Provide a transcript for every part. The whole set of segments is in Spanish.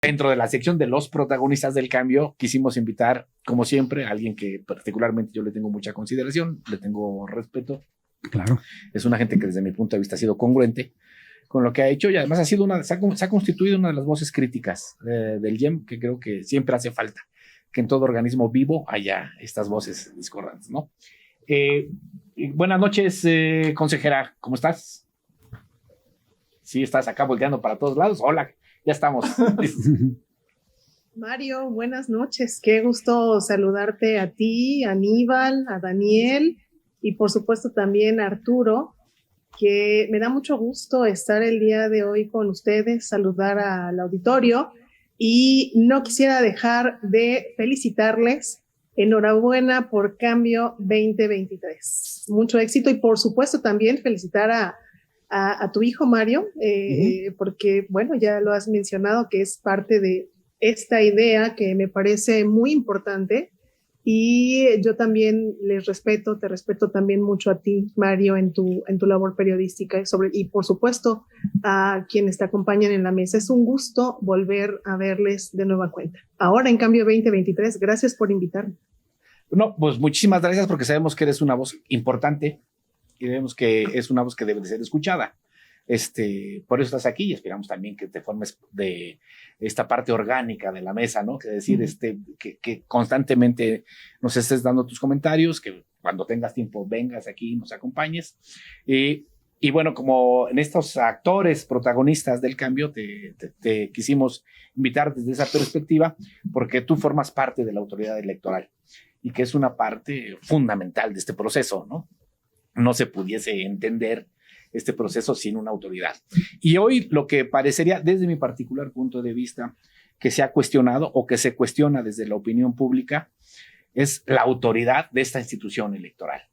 Dentro de la sección de los protagonistas del cambio, quisimos invitar, como siempre, a alguien que particularmente yo le tengo mucha consideración, le tengo respeto. Claro. Es una gente que desde mi punto de vista ha sido congruente con lo que ha hecho y además se ha constituido una de las voces críticas del IEM, que creo que siempre hace falta, que en todo organismo vivo haya estas voces discordantes, ¿no? Buenas noches, consejera, ¿cómo estás? Sí, estás acá volteando para todos lados. Hola, ya estamos. Mario, buenas noches. Qué gusto saludarte a ti, a Aníbal, a Daniel y por supuesto también a Arturo, que me da mucho gusto estar el día de hoy con ustedes, saludar al auditorio y no quisiera dejar de felicitarles. Enhorabuena por Cambio 2023. Mucho éxito y por supuesto también felicitar a tu hijo Mario, porque bueno, ya lo has mencionado que es parte de esta idea que me parece muy importante y yo también te respeto también mucho a ti, Mario, en tu labor periodística y por supuesto a quienes te acompañan en la mesa. Es un gusto volver a verles de nueva cuenta. Ahora en Cambio 2023, gracias por invitarme. No, pues muchísimas gracias porque sabemos que eres una voz importante y vemos que es una voz que debe de ser escuchada. Por eso estás aquí y esperamos también que te formes de esta parte orgánica de la mesa, ¿no? Que decir, que constantemente nos estés dando tus comentarios, que cuando tengas tiempo vengas aquí y nos acompañes. Y bueno, como en estos actores protagonistas del cambio, te quisimos invitar desde esa perspectiva, porque tú formas parte de la autoridad electoral y que es una parte fundamental de este proceso, ¿no? No se pudiese entender este proceso sin una autoridad. Y hoy lo que parecería, desde mi particular punto de vista, que se ha cuestionado o que se cuestiona desde la opinión pública, es la autoridad de esta institución electoral.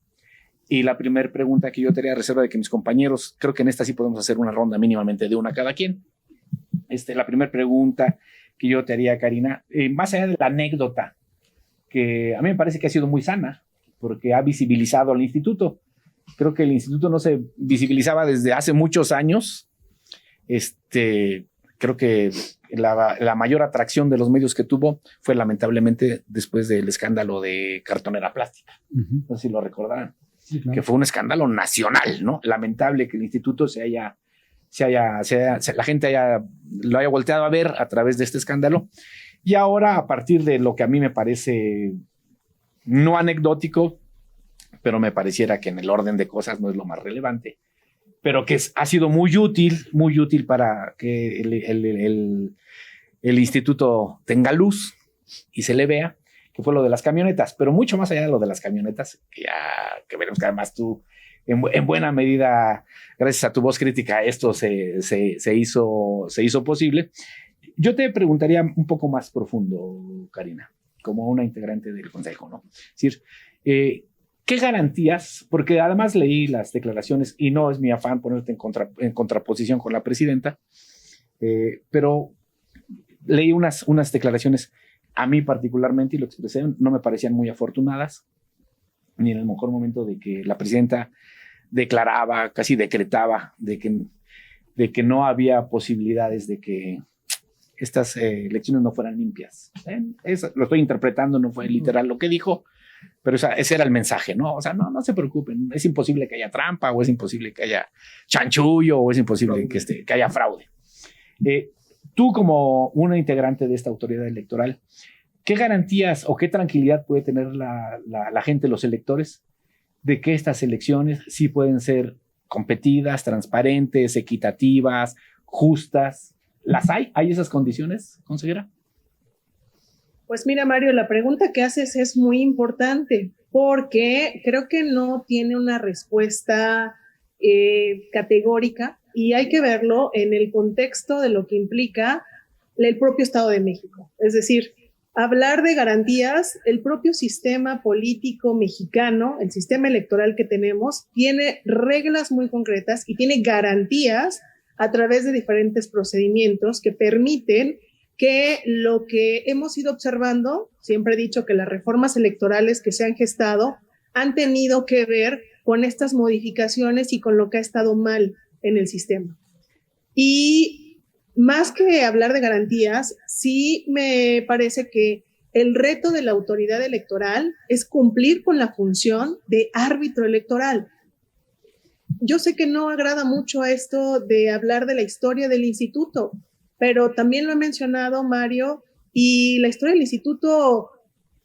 Y la primera pregunta que yo te haría, a reserva de que mis compañeros, creo que en esta sí podemos hacer una ronda mínimamente de una cada quien. La primera pregunta que yo te haría, Karina, más allá de la anécdota, que a mí me parece que ha sido muy sana, porque ha visibilizado al instituto. Creo que el instituto no se visibilizaba desde hace muchos años. Creo que la mayor atracción de los medios que tuvo fue lamentablemente después del escándalo de cartonera plástica. No sé si lo recordarán. Sí, claro. Que fue un escándalo nacional, ¿no? Lamentable que el instituto la gente lo haya volteado a ver a través de este escándalo. Y ahora, a partir de lo que a mí me parece no anecdótico, pero me pareciera que en el orden de cosas no es lo más relevante, pero que ha sido muy útil para que el instituto tenga luz y se le vea, que fue lo de las camionetas, pero mucho más allá de lo de las camionetas, que veremos que además tú, en buena medida, gracias a tu voz crítica, esto se hizo posible. Yo te preguntaría un poco más profundo, Karina, como una integrante del Consejo, ¿no? Es decir, ¿qué garantías? Porque además leí las declaraciones y no es mi afán ponerte en contraposición con la presidenta, pero leí unas declaraciones a mí particularmente, y lo expresé, no me parecían muy afortunadas, ni en el mejor momento de que la presidenta declaraba, casi decretaba, de que no había posibilidades de que estas elecciones no fueran limpias. Lo estoy interpretando, no fue literal lo que dijo, pero ese era el mensaje, ¿no? O sea, no se preocupen, es imposible que haya trampa, o es imposible que haya chanchullo, o es imposible que haya fraude. Tú, como una integrante de esta autoridad electoral, ¿qué garantías o qué tranquilidad puede tener la gente, los electores, de que estas elecciones sí pueden ser competidas, transparentes, equitativas, justas? ¿Las hay? ¿Hay esas condiciones, consejera? Pues mira, Mario, la pregunta que haces es muy importante porque creo que no tiene una respuesta categórica y hay que verlo en el contexto de lo que implica el propio Estado de México. Es decir, hablar de garantías, el propio sistema político mexicano, el sistema electoral que tenemos, tiene reglas muy concretas y tiene garantías a través de diferentes procedimientos que permiten que lo que hemos ido observando, siempre he dicho que las reformas electorales que se han gestado han tenido que ver con estas modificaciones y con lo que ha estado mal en el sistema. Y más que hablar de garantías, sí me parece que el reto de la autoridad electoral es cumplir con la función de árbitro electoral. Yo sé que no agrada mucho esto de hablar de la historia del instituto, pero también lo he mencionado, Mario, y la historia del instituto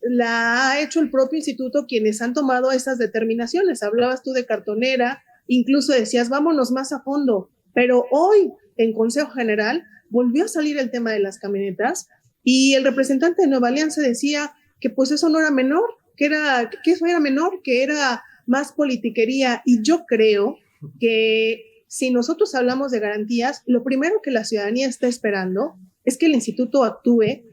la ha hecho el propio instituto quienes han tomado esas determinaciones. Hablabas tú de cartonera, incluso decías, vámonos más a fondo, pero hoy en Consejo General volvió a salir el tema de las camionetas y el representante de Nueva Alianza decía que pues eso no era menor, que eso era menor, que era más politiquería. Y yo creo que si nosotros hablamos de garantías, lo primero que la ciudadanía está esperando es que el instituto actúe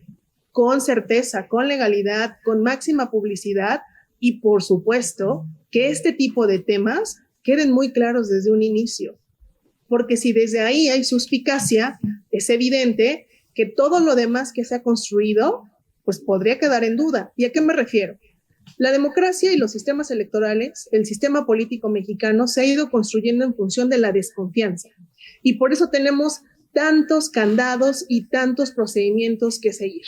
con certeza, con legalidad, con máxima publicidad y, por supuesto, que este tipo de temas queden muy claros desde un inicio. Porque si desde ahí hay suspicacia, es evidente que todo lo demás que se ha construido, pues podría quedar en duda. ¿Y a qué me refiero? La democracia y los sistemas electorales, el sistema político mexicano se ha ido construyendo en función de la desconfianza. Y por eso tenemos tantos candados y tantos procedimientos que seguir.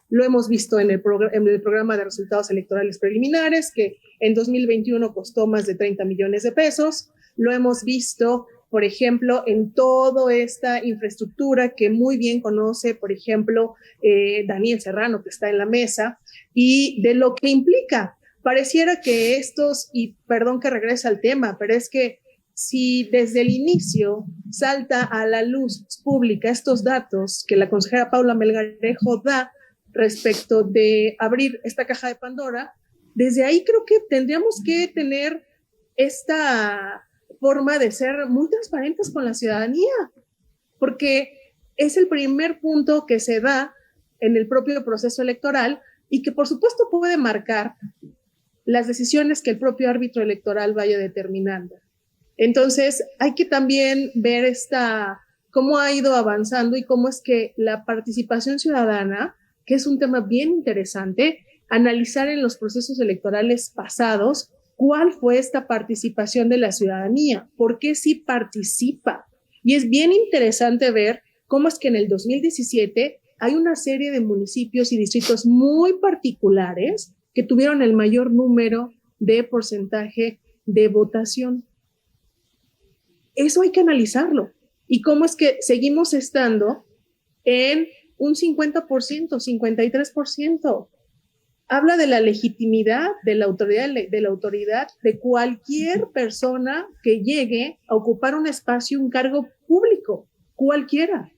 Lo hemos visto en el programa de resultados electorales preliminares, que en 2021 costó más de 30 millones de pesos. Lo hemos visto, por ejemplo, en toda esta infraestructura que muy bien conoce, por ejemplo, Daniel Serrano, que está en la mesa, y de lo que implica. Pareciera que y perdón que regrese al tema, pero es que si desde el inicio salta a la luz pública estos datos que la consejera Paula Melgarejo da respecto de abrir esta caja de Pandora, desde ahí creo que tendríamos que tener esta forma de ser muy transparentes con la ciudadanía, porque es el primer punto que se da en el propio proceso electoral y que por supuesto puede marcar las decisiones que el propio árbitro electoral vaya determinando. Entonces hay que también ver cómo ha ido avanzando y cómo es que la participación ciudadana, que es un tema bien interesante, analizar en los procesos electorales pasados cuál fue esta participación de la ciudadanía, por qué sí participa. Y es bien interesante ver cómo es que en el 2017 hay una serie de municipios y distritos muy particulares que tuvieron el mayor número de porcentaje de votación. Eso hay que analizarlo. Y cómo es que seguimos estando en un 50%, 53%. Habla de la legitimidad de la autoridad de cualquier persona que llegue a ocupar un espacio, un cargo público, cualquiera.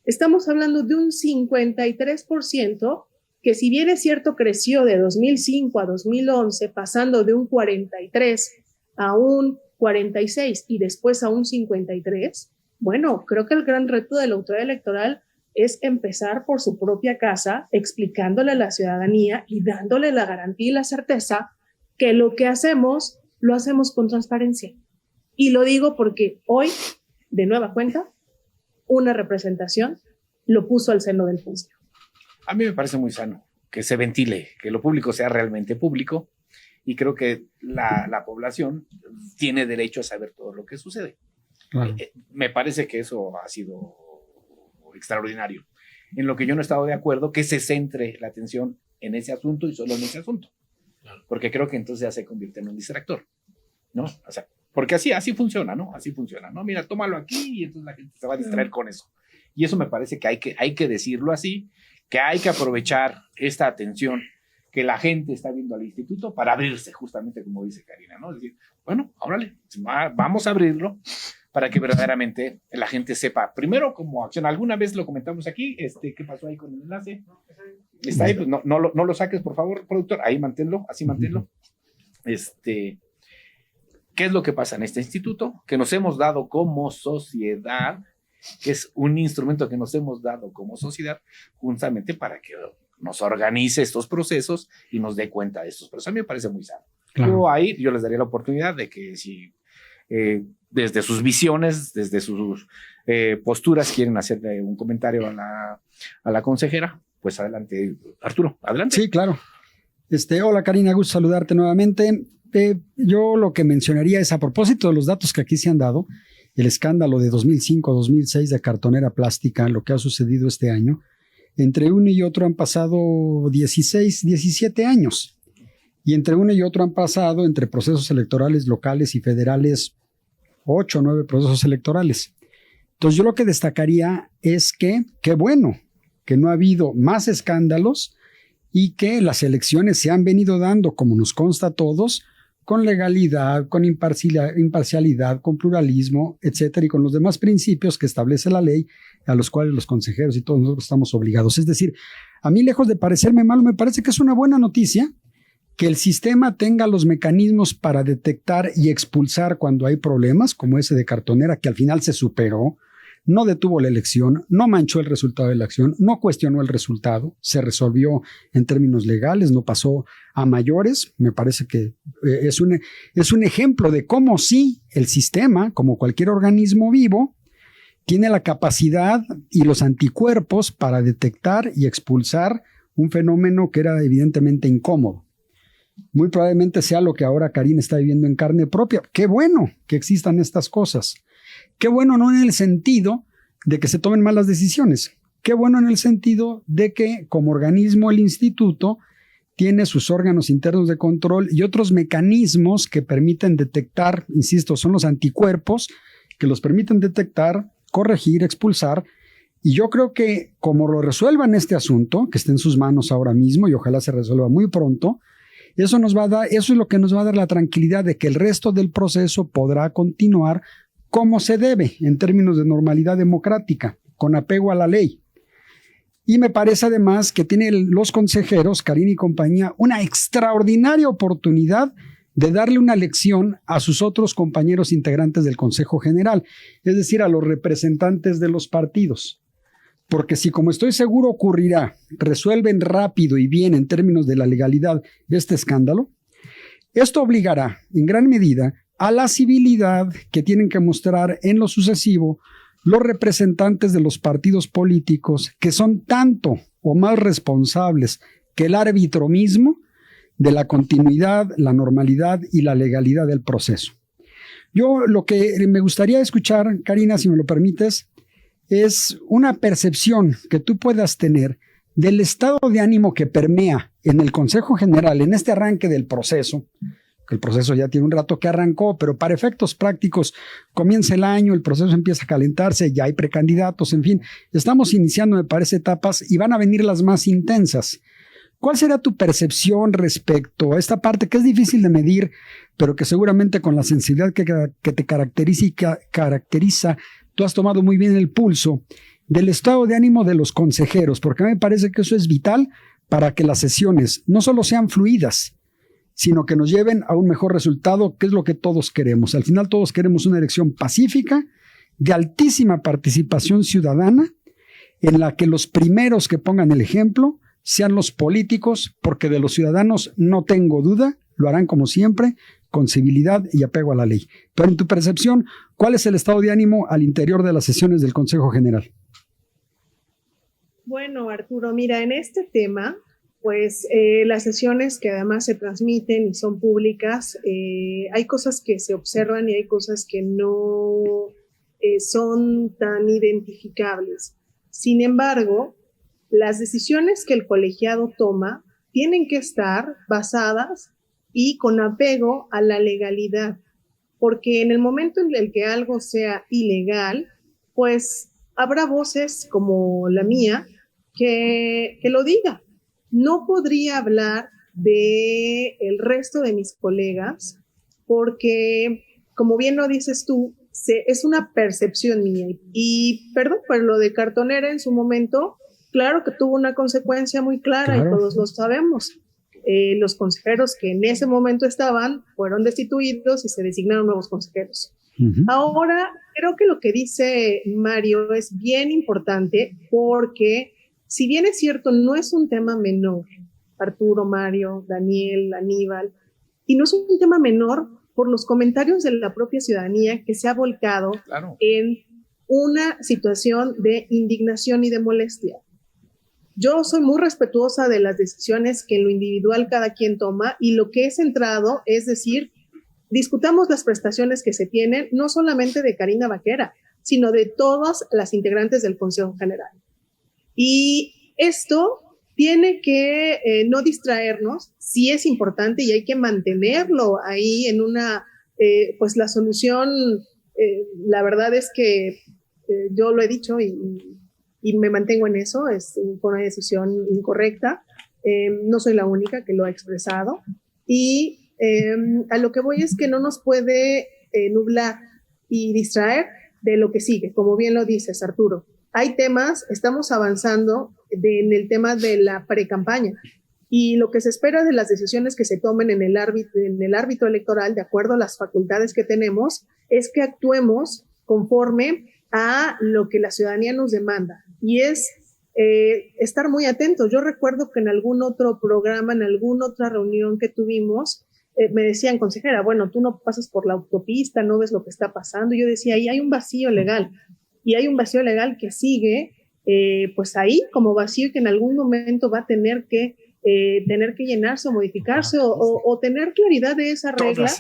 Estamos hablando de un 53% que, si bien es cierto, creció de 2005 a 2011, pasando de un 43 a un 46 y después a un 53. Bueno, creo que el gran reto de la autoridad electoral es empezar por su propia casa, explicándole a la ciudadanía y dándole la garantía y la certeza que lo que hacemos, lo hacemos con transparencia. Y lo digo porque hoy, de nueva cuenta, una representación lo puso al seno del juicio. A mí me parece muy sano que se ventile, que lo público sea realmente público, y creo que la población tiene derecho a saber todo lo que sucede. Claro. Me parece que eso ha sido extraordinario. En lo que yo no he estado de acuerdo, que se centre la atención en ese asunto y solo en ese asunto. Claro. Porque creo que entonces ya se convierte en un distractor, ¿no? O sea, porque así funciona, ¿no? Así funciona, ¿no? Mira, tómalo aquí y entonces la gente se va a distraer con eso. Y eso me parece que hay que decirlo así, que hay que aprovechar esta atención que la gente está viendo al instituto para abrirse, justamente como dice Karina, ¿no? Es decir, bueno, órale, vamos a abrirlo para que verdaderamente la gente sepa, primero, cómo acciona. Alguna vez lo comentamos aquí, ¿qué pasó ahí con el enlace? Está ahí, pues no lo saques, por favor, productor, ahí manténlo, así manténlo. ¿Qué es lo que pasa en este instituto? Que nos hemos dado como sociedad, que es un instrumento que nos hemos dado como sociedad, justamente para que nos organice estos procesos y nos dé cuenta de estos procesos. A mí me parece muy sano. Claro. Yo les daría la oportunidad de que si desde sus visiones, desde sus posturas quieren hacerle un comentario a la consejera, pues adelante, Arturo, adelante. Sí, claro. Hola Karina, gusto saludarte nuevamente. Yo lo que mencionaría es, a propósito de los datos que aquí se han dado, el escándalo de 2005-2006 de cartonera plástica, lo que ha sucedido este año, entre uno y otro han pasado 16, 17 años. Y entre uno y otro han pasado, entre procesos electorales locales y federales, 8 o 9 procesos electorales. Entonces yo lo que destacaría es que, qué bueno, que no ha habido más escándalos y que las elecciones se han venido dando, como nos consta a todos, con legalidad, con imparcialidad, con pluralismo, etcétera, y con los demás principios que establece la ley, a los cuales los consejeros y todos nosotros estamos obligados. Es decir, a mí, lejos de parecerme malo, me parece que es una buena noticia que el sistema tenga los mecanismos para detectar y expulsar cuando hay problemas, como ese de cartonera, que al final se superó, no detuvo la elección, no manchó el resultado de la elección, no cuestionó el resultado, se resolvió en términos legales, no pasó a mayores. Me parece que es un ejemplo de cómo sí el sistema, como cualquier organismo vivo, tiene la capacidad y los anticuerpos para detectar y expulsar un fenómeno que era evidentemente incómodo. Muy probablemente sea lo que ahora Karina está viviendo en carne propia. Qué bueno que existan estas cosas. Qué bueno no en el sentido de que se tomen malas decisiones. Qué bueno en el sentido de que como organismo el instituto tiene sus órganos internos de control y otros mecanismos que permiten detectar, insisto, son los anticuerpos que los permiten detectar, corregir, expulsar. Y yo creo que como lo resuelvan este asunto, que esté en sus manos ahora mismo y ojalá se resuelva muy pronto, eso es lo que nos va a dar la tranquilidad de que el resto del proceso podrá continuar como se debe en términos de normalidad democrática, con apego a la ley. Y me parece además que tienen los consejeros, Karina y compañía, una extraordinaria oportunidad de darle una lección a sus otros compañeros integrantes del Consejo General, es decir, a los representantes de los partidos. Porque si, como estoy seguro ocurrirá, resuelven rápido y bien en términos de la legalidad este escándalo, esto obligará en gran medida a la civilidad que tienen que mostrar en lo sucesivo los representantes de los partidos políticos, que son tanto o más responsables que el árbitro mismo de la continuidad, la normalidad y la legalidad del proceso. Yo lo que me gustaría escuchar, Karina, si me lo permites, es una percepción que tú puedas tener del estado de ánimo que permea en el Consejo General, en este arranque del proceso, que el proceso ya tiene un rato que arrancó, pero para efectos prácticos comienza el año, el proceso empieza a calentarse, ya hay precandidatos, en fin, estamos iniciando, me parece, etapas y van a venir las más intensas. ¿Cuál será tu percepción respecto a esta parte que es difícil de medir, pero que seguramente con la sensibilidad que te caracteriza, tú has tomado muy bien el pulso del estado de ánimo de los consejeros? Porque a mí me parece que eso es vital para que las sesiones no solo sean fluidas, sino que nos lleven a un mejor resultado, que es lo que todos queremos. Al final todos queremos una elección pacífica, de altísima participación ciudadana, en la que los primeros que pongan el ejemplo sean los políticos, porque de los ciudadanos no tengo duda, lo harán como siempre, con civilidad y apego a la ley. Pero en tu percepción, ¿cuál es el estado de ánimo al interior de las sesiones del Consejo General? Bueno, Arturo, mira, en este tema, pues las sesiones que además se transmiten y son públicas, hay cosas que se observan y hay cosas que no son tan identificables. Sin embargo, las decisiones que el colegiado toma tienen que estar basadas y con apego a la legalidad, porque en el momento en el que algo sea ilegal, pues habrá voces como la mía que lo diga. No podría hablar de el resto de mis colegas porque, como bien lo dices tú, es una percepción mía. Y perdón, pero lo de cartonera en su momento, claro que tuvo una consecuencia muy clara, claro, y todos lo sabemos. Los consejeros que en ese momento estaban fueron destituidos y se designaron nuevos consejeros. Ahora, creo que lo que dice Mario es bien importante porque, si bien es cierto, no es un tema menor, Arturo, Mario, Daniel, Aníbal, y no es un tema menor por los comentarios de la propia ciudadanía que se ha volcado, claro, en una situación de indignación y de molestia. Yo soy muy respetuosa de las decisiones que en lo individual cada quien toma y lo que he centrado es decir, discutamos las prestaciones que se tienen, no solamente de Karina Vaquera, sino de todas las integrantes del Consejo General. Y esto tiene que no distraernos, sí es importante y hay que mantenerlo ahí en una, pues la solución, la verdad es que yo lo he dicho y me mantengo en eso, fue una decisión incorrecta, no soy la única que lo ha expresado y a lo que voy es que no nos puede nublar y distraer de lo que sigue, como bien lo dices, Arturo. Hay temas, estamos avanzando en el tema de la pre-campaña y lo que se espera de las decisiones que se tomen en el árbitro electoral, de acuerdo a las facultades que tenemos, es que actuemos conforme a lo que la ciudadanía nos demanda y es estar muy atentos. Yo recuerdo que en algún otro programa, en alguna otra reunión que tuvimos, me decían, consejera, bueno, tú no pasas por la autopista, no ves lo que está pasando. Y yo decía, ahí hay un vacío legal y hay un vacío legal que sigue pues ahí como vacío y que en algún momento va a tener que llenarse o modificarse o tener claridad de esa regla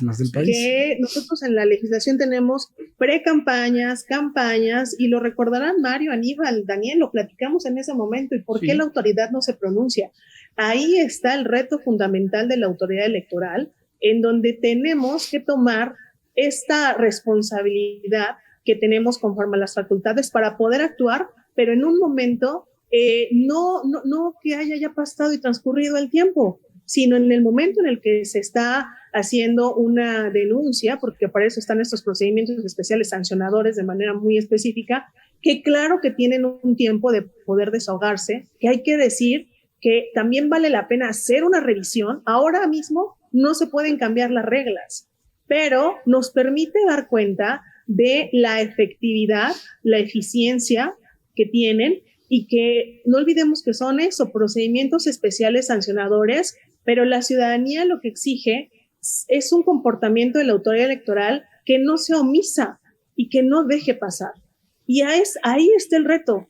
que nosotros en la legislación tenemos pre-campañas, campañas, y lo recordarán Mario, Aníbal, Daniel, lo platicamos en ese momento, y por qué la autoridad no se pronuncia. Ahí está el reto fundamental de la autoridad electoral, en donde tenemos que tomar esta responsabilidad que tenemos conforme a las facultades para poder actuar, pero en un momento no que haya ya pasado y transcurrido el tiempo, sino en el momento en el que se está haciendo una denuncia, porque para eso están estos procedimientos especiales sancionadores de manera muy específica, que claro que tienen un tiempo de poder desahogarse, que hay que decir que también vale la pena hacer una revisión. Ahora mismo no se pueden cambiar las reglas, pero nos permite dar cuenta de la efectividad, la eficiencia que tienen, y que no olvidemos que son eso, procedimientos especiales sancionadores, pero la ciudadanía lo que exige es un comportamiento de la autoridad electoral que no sea omisa y que no deje pasar. Y ahí está el reto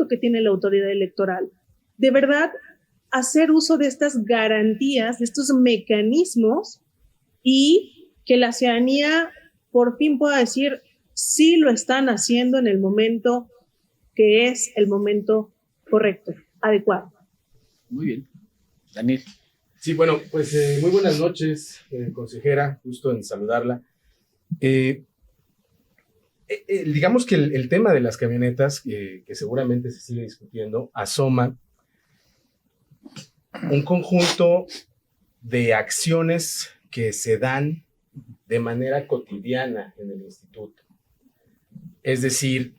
que tiene la autoridad electoral. De verdad, hacer uso de estas garantías, de estos mecanismos, y que la ciudadanía por fin pueda decir, sí lo están haciendo en el momento que es el momento correcto, adecuado. Muy bien. Daniel. Sí, bueno, pues muy buenas noches, consejera, gusto en saludarla. Digamos que el tema de las camionetas, que seguramente se sigue discutiendo, asoma un conjunto de acciones que se dan de manera cotidiana en el instituto. Es decir,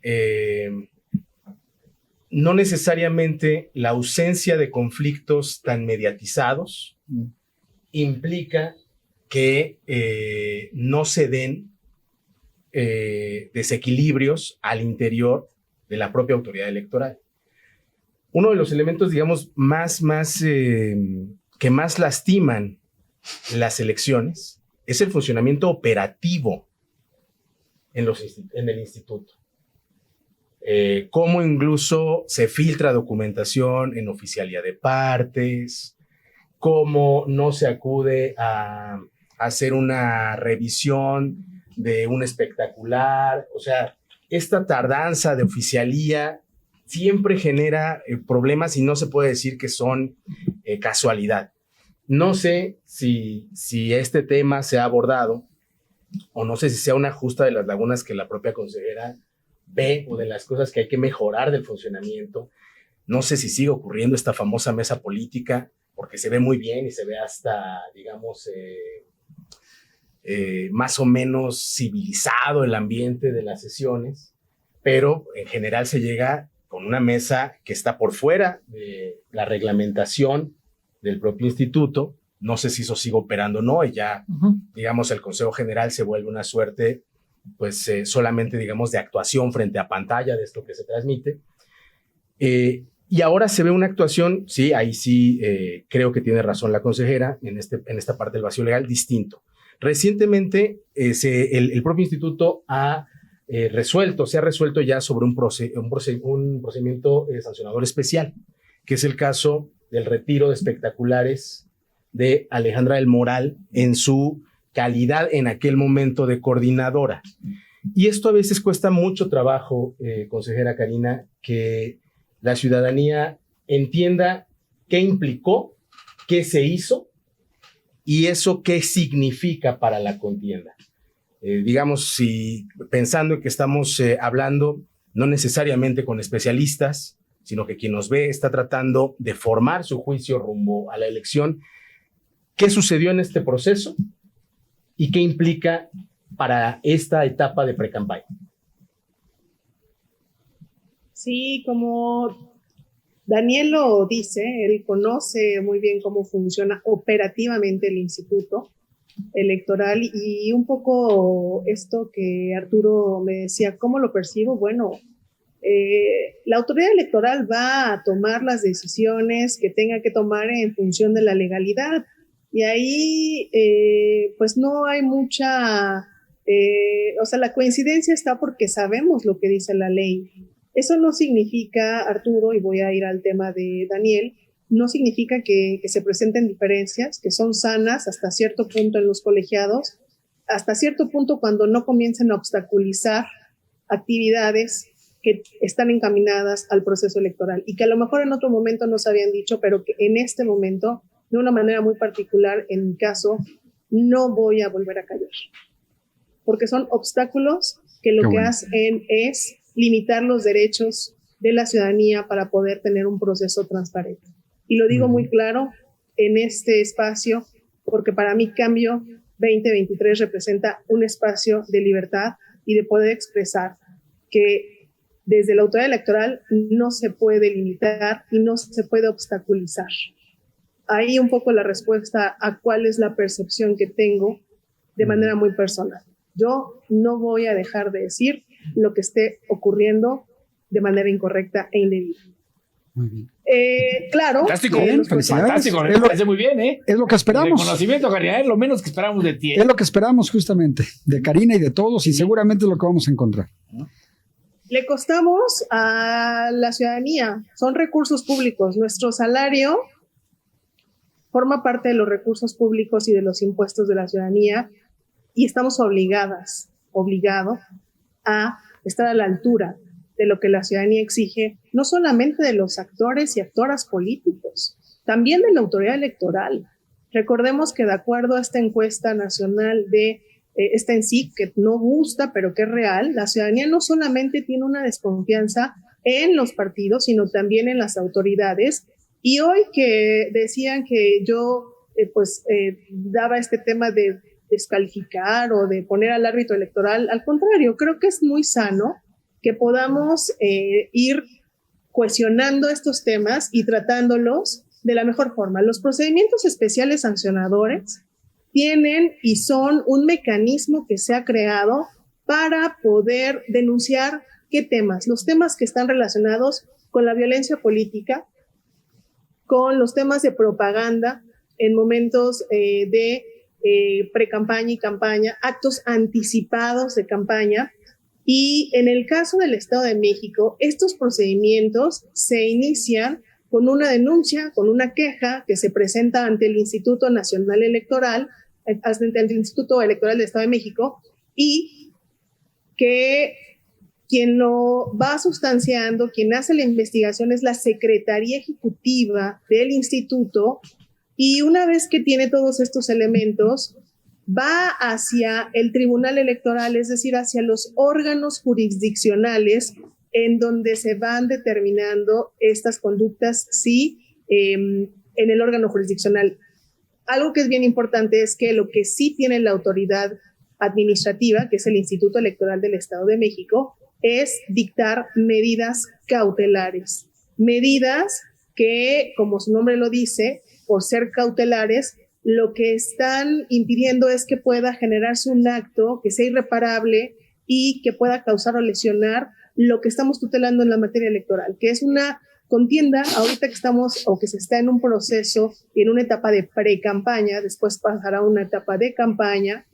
no necesariamente la ausencia de conflictos tan mediatizados implica que no se den desequilibrios al interior de la propia autoridad electoral. Uno de los elementos, digamos, que más lastiman las elecciones es el funcionamiento operativo en el instituto. Cómo incluso se filtra documentación en oficialía de partes, cómo no se acude a hacer una revisión de un espectacular. O sea, esta tardanza de oficialía siempre genera problemas y no se puede decir que son casualidad. No sé si este tema se ha abordado o no sé si sea una justa de las lagunas que la propia consejera ve o de las cosas que hay que mejorar del funcionamiento. No sé si sigue ocurriendo esta famosa mesa política, porque se ve muy bien y se ve hasta, digamos, más o menos civilizado el ambiente de las sesiones, pero en general se llega con una mesa que está por fuera de la reglamentación del propio instituto. No sé si eso sigue operando o no, y ya, digamos, el Consejo General se vuelve una suerte, pues, solamente, digamos, de actuación frente a pantalla de esto que se transmite. Y ahora se ve una actuación, sí, ahí sí creo que tiene razón la consejera, en esta parte del vacío legal, distinto. Recientemente, el propio instituto se ha resuelto ya sobre un procedimiento sancionador especial, que es el caso del retiro de espectaculares de Alejandra del Moral en su calidad en aquel momento de coordinadora. Y esto a veces cuesta mucho trabajo, consejera Karina, que la ciudadanía entienda qué implicó, qué se hizo y eso qué significa para la contienda. Digamos, si pensando en que estamos hablando no necesariamente con especialistas, sino que quien nos ve está tratando de formar su juicio rumbo a la elección, ¿qué sucedió en este proceso y qué implica para esta etapa de precampaña? Sí, como Daniel lo dice, él conoce muy bien cómo funciona operativamente el Instituto Electoral y un poco esto que Arturo me decía, ¿cómo lo percibo? Bueno, la autoridad electoral va a tomar las decisiones que tenga que tomar en función de la legalidad y ahí pues no hay mucha, o sea, la coincidencia está porque sabemos lo que dice la ley. Eso no significa, Arturo, y voy a ir al tema de Daniel, no significa que se presenten diferencias, que son sanas hasta cierto punto en los colegiados, hasta cierto punto cuando no comiencen a obstaculizar actividades que están encaminadas al proceso electoral y que a lo mejor en otro momento no se habían dicho, pero que en este momento, de una manera muy particular, en mi caso, no voy a volver a callar. Porque son obstáculos que lo que hacen es limitar los derechos de la ciudadanía para poder tener un proceso transparente. Y lo digo muy claro en este espacio, porque para mí Cambio 2023 representa un espacio de libertad y de poder expresar que desde la autoridad electoral no se puede limitar y no se puede obstaculizar. Ahí un poco la respuesta a cuál es la percepción que tengo de manera muy personal. Yo no voy a dejar de decir lo que esté ocurriendo de manera incorrecta e indebida. Muy bien. Claro. Fantástico, fantástico, me parece muy bien, ¿eh? Es lo que esperamos. Reconocimiento, Karina, es lo menos que esperamos de ti. Es lo que esperamos justamente, de Karina y de todos, y seguramente es lo que vamos a encontrar. Le costamos a la ciudadanía, son recursos públicos. Nuestro salario forma parte de los recursos públicos y de los impuestos de la ciudadanía y estamos obligado a estar a la altura de lo que la ciudadanía exige, no solamente de los actores y actoras políticos, también de la autoridad electoral. Recordemos que de acuerdo a esta encuesta nacional de esta ENSIC, que no gusta, pero que es real, la ciudadanía no solamente tiene una desconfianza en los partidos, sino también en las autoridades. Y hoy que decían que yo daba este tema de descalificar o de poner al árbitro electoral, al contrario, creo que es muy sano que podamos ir cuestionando estos temas y tratándolos de la mejor forma. Los procedimientos especiales sancionadores tienen y son un mecanismo que se ha creado para poder denunciar qué temas, los temas que están relacionados con la violencia política, con los temas de propaganda en momentos de pre-campaña y campaña, actos anticipados de campaña. Y en el caso del Estado de México, estos procedimientos se inician con una denuncia, con una queja que se presenta ante el Instituto Nacional Electoral, ante el Instituto Electoral del Estado de México, y que quien lo va sustanciando, quien hace la investigación es la Secretaría Ejecutiva del Instituto, y una vez que tiene todos estos elementos, va hacia el Tribunal Electoral, es decir, hacia los órganos jurisdiccionales en donde se van determinando estas conductas, sí, en el órgano jurisdiccional. Algo que es bien importante es que lo que sí tiene la autoridad administrativa, que es el Instituto Electoral del Estado de México, es dictar medidas cautelares. Medidas que, como su nombre lo dice, por ser cautelares, lo que están impidiendo es que pueda generarse un acto que sea irreparable y que pueda causar o lesionar lo que estamos tutelando en la materia electoral, que es una contienda ahorita que estamos o que se está en un proceso y en una etapa de pre-campaña, después pasará a una etapa de campaña,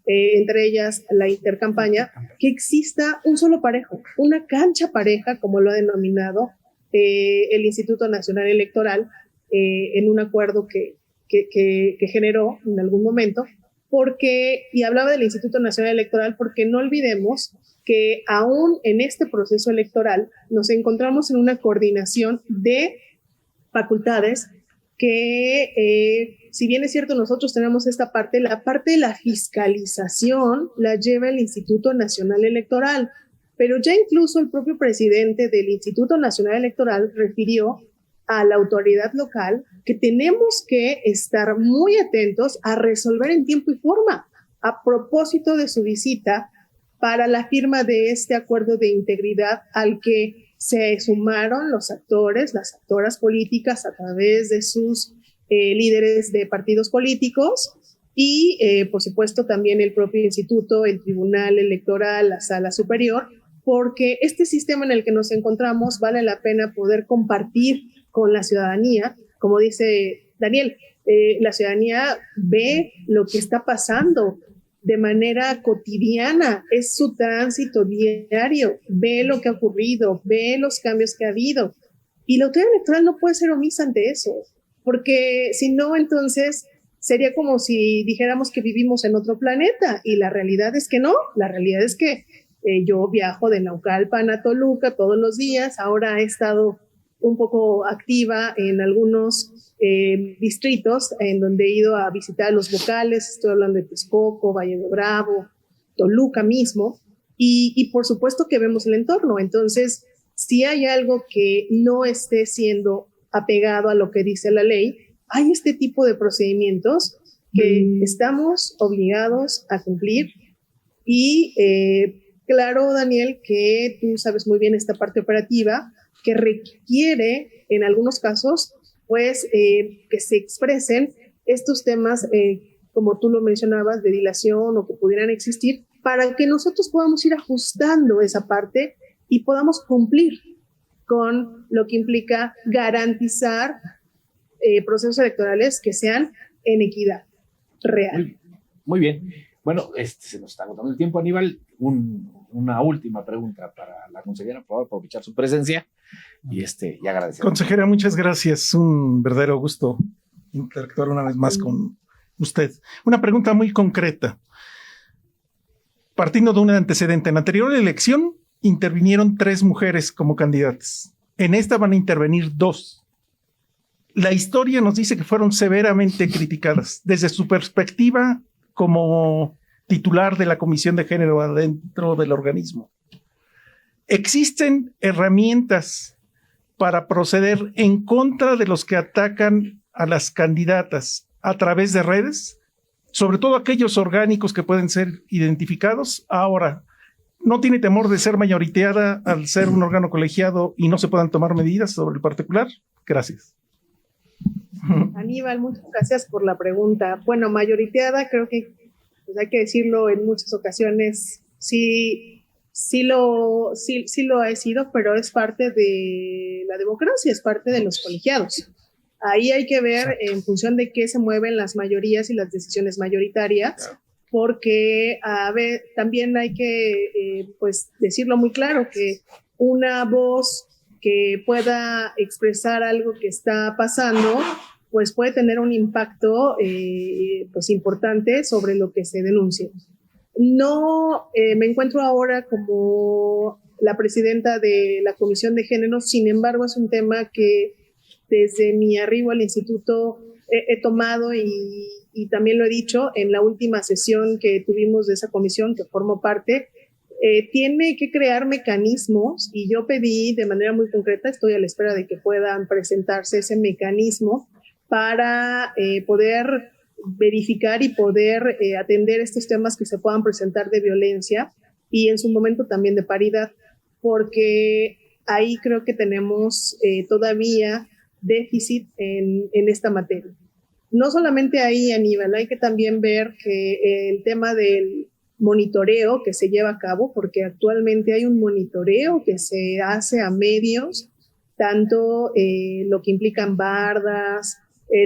entre ellas la intercampaña, que exista un solo parejo, una cancha pareja, como lo ha denominado el Instituto Nacional Electoral, en un acuerdo que generó en algún momento, y hablaba del Instituto Nacional Electoral, porque no olvidemos que aún en este proceso electoral nos encontramos en una coordinación de facultades que, si bien es cierto, nosotros tenemos esta parte, la parte de la fiscalización la lleva el Instituto Nacional Electoral, pero ya incluso el propio presidente del Instituto Nacional Electoral refirió a la autoridad local que tenemos que estar muy atentos a resolver en tiempo y forma, a propósito de su visita para la firma de este acuerdo de integridad al que se sumaron los actores, las actoras políticas a través de sus líderes de partidos políticos y, por supuesto, también el propio instituto, el Tribunal Electoral, la Sala Superior, porque este sistema en el que nos encontramos vale la pena poder compartir con la ciudadanía. Como dice Daniel, la ciudadanía ve lo que está pasando de manera cotidiana, es su tránsito diario, ve lo que ha ocurrido, ve los cambios que ha habido. Y la autoridad electoral no puede ser omisa ante eso, porque si no, entonces sería como si dijéramos que vivimos en otro planeta, y la realidad es que no, la realidad es que yo viajo de Naucalpan a Toluca todos los días, ahora he estado un poco activa en algunos distritos en donde he ido a visitar los vocales, estoy hablando de Texcoco, Valle de Bravo, Toluca mismo, y por supuesto que vemos el entorno. Entonces, si hay algo que no esté siendo apegado a lo que dice la ley, hay este tipo de procedimientos que estamos obligados a cumplir y claro, Daniel, que tú sabes muy bien esta parte operativa que requiere, en algunos casos, pues que se expresen estos temas, como tú lo mencionabas, de dilación o que pudieran existir, para que nosotros podamos ir ajustando esa parte y podamos cumplir con lo que implica garantizar procesos electorales que sean en equidad real. Muy bien. Bueno, se nos está agotando el tiempo, Aníbal. Una última pregunta para la consejera, por favor, aprovechar su presencia y agradecer. Consejera, muchas gracias. Un verdadero gusto interactuar una vez más con usted. Una pregunta muy concreta. Partiendo de un antecedente, en la anterior elección intervinieron 3 mujeres como candidatas. En esta van a intervenir 2. La historia nos dice que fueron severamente criticadas. Desde su perspectiva como titular de la Comisión de Género adentro del organismo, ¿existen herramientas para proceder en contra de los que atacan a las candidatas a través de redes? Sobre todo aquellos orgánicos que pueden ser identificados. Ahora, ¿no tiene temor de ser mayoriteada al ser un órgano colegiado y no se puedan tomar medidas sobre el particular? Gracias. Aníbal, muchas gracias por la pregunta. Bueno, mayoriteada, creo que pues hay que decirlo en muchas ocasiones, sí lo ha sido, pero es parte de la democracia, es parte de los colegiados. Ahí hay que ver en función de qué se mueven las mayorías y las decisiones mayoritarias, porque también hay que pues decirlo muy claro, que una voz que pueda expresar algo que está pasando, pues puede tener un impacto pues importante sobre lo que se denuncie. No me encuentro ahora como la presidenta de la Comisión de Género, sin embargo es un tema que desde mi arribo al instituto he tomado y también lo he dicho en la última sesión que tuvimos de esa comisión que formo parte. Tiene que crear mecanismos y yo pedí de manera muy concreta, estoy a la espera de que puedan presentarse ese mecanismo para poder verificar y poder atender estos temas que se puedan presentar de violencia y en su momento también de paridad, porque ahí creo que tenemos todavía déficit en esta materia. No solamente ahí, Aníbal, hay que también ver que el tema del monitoreo que se lleva a cabo, porque actualmente hay un monitoreo que se hace a medios, tanto lo que implican bardas,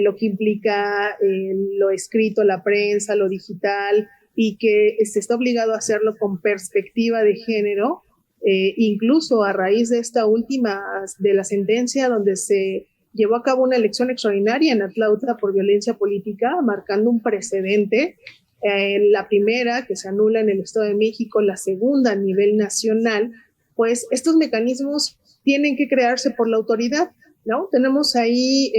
lo que implica lo escrito, la prensa, lo digital, y que se está obligado a hacerlo con perspectiva de género, incluso a raíz de esta última, de la sentencia donde se llevó a cabo una elección extraordinaria en Atlautla por violencia política, marcando un precedente la primera que se anula en el Estado de México, la segunda a nivel nacional, pues estos mecanismos tienen que crearse por la autoridad, ¿no? Tenemos ahí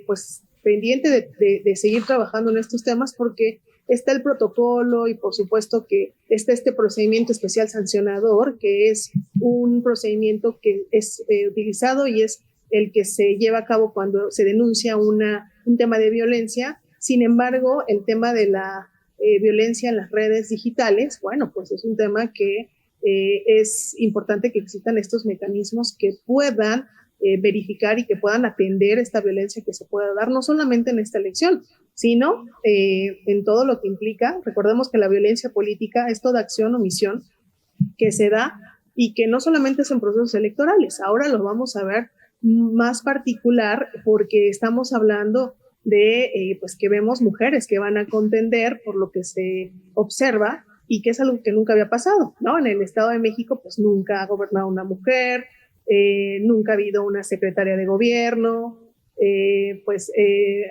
pues pendiente de seguir trabajando en estos temas porque está el protocolo y por supuesto que está este procedimiento especial sancionador, que es un procedimiento que es utilizado y es el que se lleva a cabo cuando se denuncia un tema de violencia. Sin embargo, el tema de la violencia en las redes digitales, bueno, pues es un tema que es importante que existan estos mecanismos que puedan verificar y que puedan atender esta violencia que se pueda dar, no solamente en esta elección, sino en todo lo que implica. Recordemos que la violencia política es toda acción o omisión que se da y que no solamente es en procesos electorales, ahora lo vamos a ver más particular porque estamos hablando de pues que vemos mujeres que van a contender por lo que se observa y que es algo que nunca había pasado, ¿no? En el Estado de México pues nunca ha gobernado una mujer, nunca ha habido una secretaria de gobierno,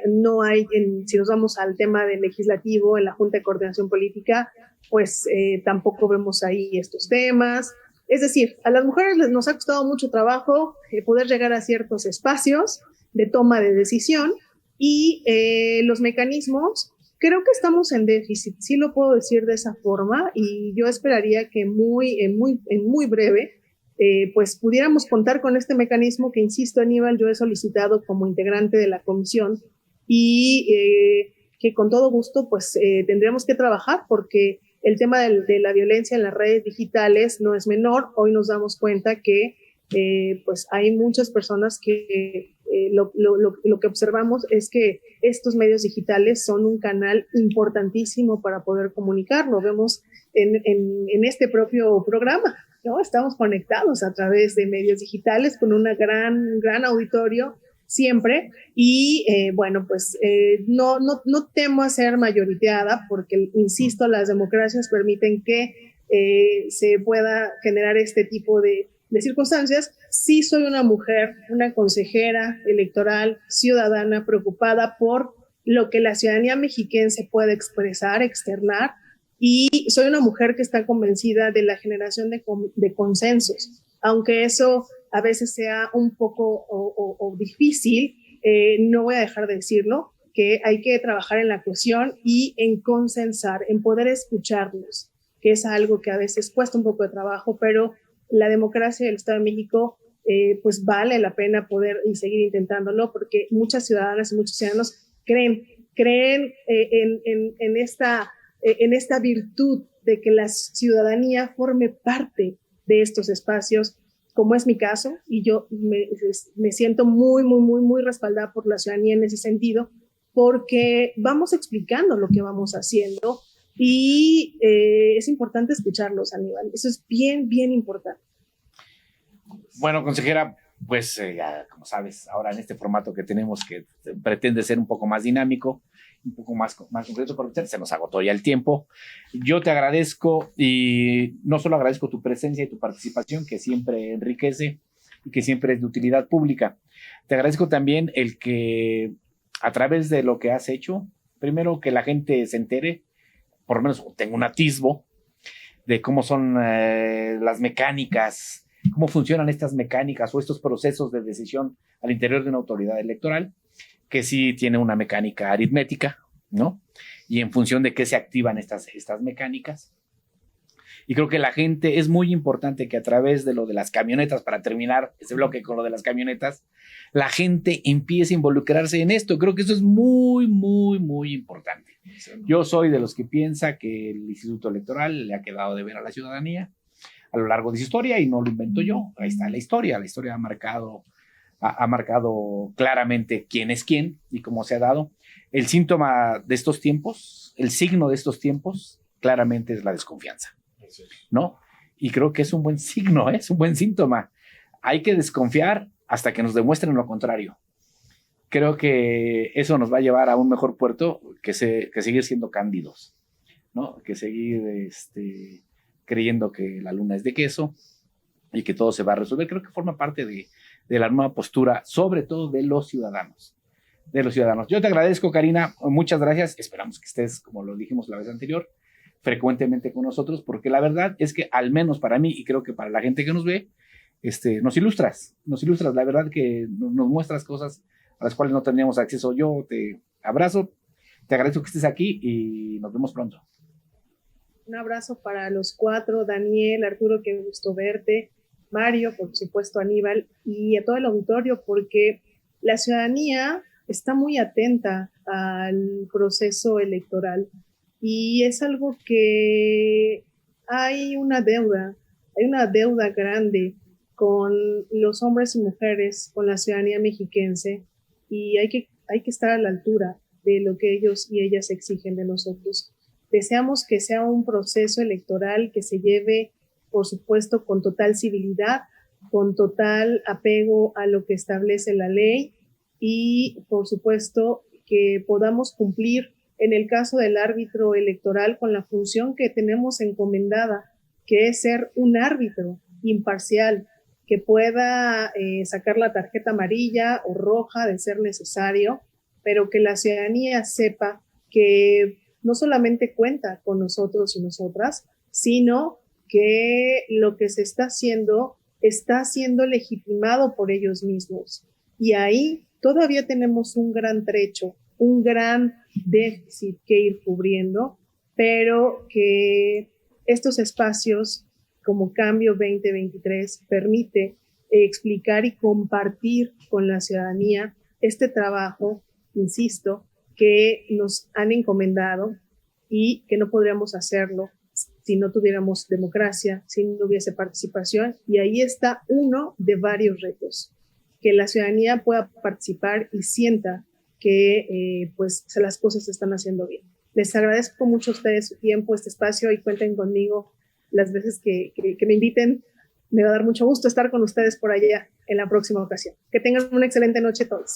no hay, si nos vamos al tema del legislativo, en la Junta de Coordinación Política, pues tampoco vemos ahí estos temas. Es decir, a las mujeres nos ha costado mucho trabajo poder llegar a ciertos espacios de toma de decisión y los mecanismos, creo que estamos en déficit, sí lo puedo decir de esa forma y yo esperaría que en muy breve pues pudiéramos contar con este mecanismo que, insisto, Aníbal, yo he solicitado como integrante de la comisión y que con todo gusto pues tendríamos que trabajar porque el tema de la violencia en las redes digitales no es menor. Hoy nos damos cuenta que pues hay muchas personas que lo que observamos es que estos medios digitales son un canal importantísimo para poder comunicar. Lo vemos en este propio programa, ¿no? Estamos conectados a través de medios digitales con un gran auditorio siempre y bueno, pues no temo a ser mayoriteada porque, insisto, las democracias permiten que se pueda generar este tipo de circunstancias. Sí soy una mujer, una consejera electoral, ciudadana, preocupada por lo que la ciudadanía mexiquense puede expresar, externar, y soy una mujer que está convencida de la generación de consensos, aunque eso a veces sea un poco o difícil, no voy a dejar de decirlo, que hay que trabajar en la cohesión y en consensar, en poder escucharnos, que es algo que a veces cuesta un poco de trabajo, pero la democracia del Estado de México pues vale la pena poder y seguir intentándolo porque muchas ciudadanas y muchos ciudadanos creen en esta virtud de que la ciudadanía forme parte de estos espacios, como es mi caso, y yo me siento muy respaldada por la ciudadanía en ese sentido, porque vamos explicando lo que vamos haciendo y es importante escucharlos, Aníbal. Eso es bien importante. Bueno, consejera, pues ya, como sabes, ahora en este formato que tenemos que pretende ser un poco más dinámico, un poco más concreto, porque se nos agotó ya el tiempo. Yo te agradezco y no solo agradezco tu presencia y tu participación, que siempre enriquece y que siempre es de utilidad pública. Te agradezco también el que a través de lo que has hecho, primero que la gente se entere, por lo menos tenga un atisbo de cómo son las mecánicas, cómo funcionan estas mecánicas o estos procesos de decisión al interior de una autoridad electoral, que sí tiene una mecánica aritmética, ¿no? Y en función de qué se activan estas mecánicas. Y creo que la gente, es muy importante que a través de lo de las camionetas, para terminar ese bloque con lo de las camionetas, la gente empiece a involucrarse en esto. Creo que eso es muy importante. Yo soy de los que piensa que el Instituto Electoral le ha quedado de ver a la ciudadanía a lo largo de su historia y no lo invento yo. Ahí está la historia ha marcado claramente quién es quién y cómo se ha dado. El síntoma de estos tiempos, el signo de estos tiempos, claramente es la desconfianza, ¿no? Y creo que es un buen signo, es un buen síntoma. Hay que desconfiar hasta que nos demuestren lo contrario. Creo que eso nos va a llevar a un mejor puerto que seguir siendo cándidos, ¿no? Que seguir creyendo que la luna es de queso y que todo se va a resolver. Creo que forma parte de la nueva postura, sobre todo de los ciudadanos. de los ciudadanos. Yo te agradezco, Karina, muchas gracias. Esperamos que estés, como lo dijimos la vez anterior, frecuentemente con nosotros, porque la verdad es que al menos para mí y creo que para la gente que nos ve, nos ilustras, la verdad que nos muestras cosas a las cuales no teníamos acceso. Yo te abrazo, te agradezco que estés aquí y nos vemos pronto. Un abrazo para los cuatro, Daniel, Arturo, qué gusto verte, Mario, por supuesto, Aníbal, y a todo el auditorio, porque la ciudadanía está muy atenta al proceso electoral y es algo que hay una deuda grande con los hombres y mujeres, con la ciudadanía mexiquense, y hay que estar a la altura de lo que ellos y ellas exigen de nosotros. Deseamos que sea un proceso electoral que se lleve, por supuesto, con total civilidad, con total apego a lo que establece la ley y, por supuesto, que podamos cumplir, en el caso del árbitro electoral, con la función que tenemos encomendada, que es ser un árbitro imparcial, que pueda sacar la tarjeta amarilla o roja de ser necesario, pero que la ciudadanía sepa que no solamente cuenta con nosotros y nosotras, sino que lo que se está siendo legitimado por ellos mismos. Y ahí todavía tenemos un gran trecho, un gran déficit que ir cubriendo, pero que estos espacios como Cambio 2023 permite explicar y compartir con la ciudadanía este trabajo, insisto, que nos han encomendado y que no podríamos hacerlo si no tuviéramos democracia, si no hubiese participación. Y ahí está uno de varios retos, que la ciudadanía pueda participar y sienta que pues las cosas se están haciendo bien. Les agradezco mucho a ustedes su tiempo, este espacio, y cuenten conmigo las veces que me inviten. Me va a dar mucho gusto estar con ustedes por allá en la próxima ocasión. Que tengan una excelente noche todos.